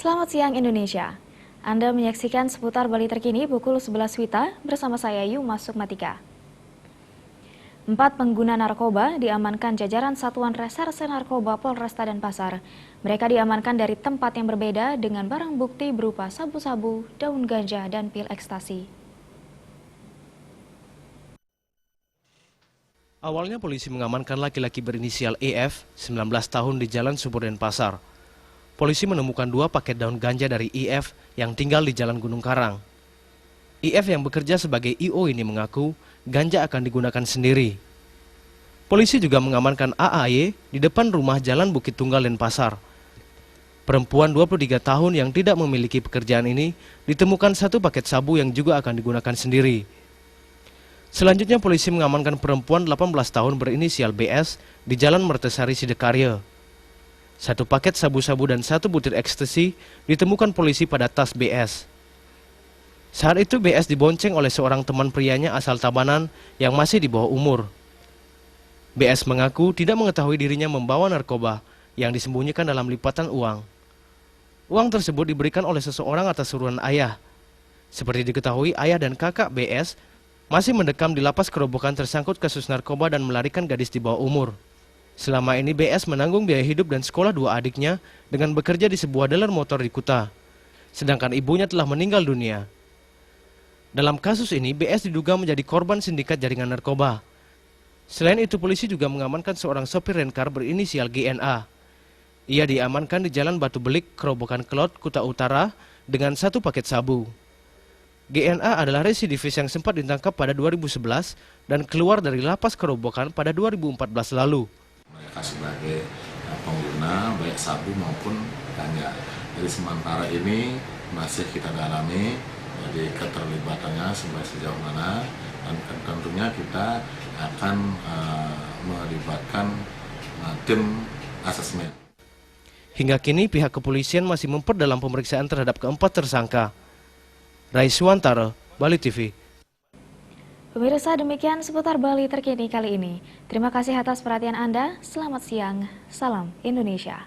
Selamat siang Indonesia. Anda menyaksikan seputar Bali terkini pukul 11 WITA bersama saya Yuma Sukmatika. 4 pengguna narkoba diamankan jajaran Satuan Reserse Narkoba Polresta Denpasar. Mereka diamankan dari tempat yang berbeda dengan barang bukti berupa sabu-sabu, daun ganja, dan pil ekstasi. Awalnya polisi mengamankan laki-laki berinisial EF, 19 tahun di Jalan Subur Denpasar. Polisi menemukan 2 paket daun ganja dari EF yang tinggal di Jalan Gunung Karang. EF yang bekerja sebagai IO ini mengaku ganja akan digunakan sendiri. Polisi juga mengamankan AAY di depan rumah Jalan Bukit Tunggal Denpasar. Perempuan 23 tahun yang tidak memiliki pekerjaan ini ditemukan 1 paket sabu yang juga akan digunakan sendiri. Selanjutnya polisi mengamankan perempuan 18 tahun berinisial BS di Jalan Mertesari Sidekarya. 1 paket sabu-sabu dan 1 butir ekstasi ditemukan polisi pada tas BS. Saat itu BS dibonceng oleh seorang teman prianya asal Tabanan yang masih di bawah umur. BS mengaku tidak mengetahui dirinya membawa narkoba yang disembunyikan dalam lipatan uang. Uang tersebut diberikan oleh seseorang atas suruhan ayah. Seperti diketahui, ayah dan kakak BS masih mendekam di lapas Kerobokan tersangkut kasus narkoba dan melarikan gadis di bawah umur. Selama ini BS menanggung biaya hidup dan sekolah 2 adiknya dengan bekerja di sebuah dealer motor di Kuta. Sedangkan ibunya telah meninggal dunia. Dalam kasus ini, BS diduga menjadi korban sindikat jaringan narkoba. Selain itu, polisi juga mengamankan seorang sopir rencar berinisial GNA. Ia diamankan di Jalan Batu Belik, Kerobokan Kelot, Kuta Utara dengan 1 paket sabu. GNA adalah residivis yang sempat ditangkap pada 2011 dan keluar dari lapas Kerobokan pada 2014 lalu. Mereka sebagai pengguna baik sabu maupun ganja. Jadi sementara ini masih kita dalami, jadi keterlibatannya sejauh mana, dan tentunya kita akan melibatkan tim asesmen. Hingga kini pihak kepolisian masih memperdalam pemeriksaan terhadap keempat tersangka. Raiswantara, Bali TV. Pemirsa, demikian seputar Bali terkini kali ini. Terima kasih atas perhatian Anda. Selamat siang. Salam Indonesia.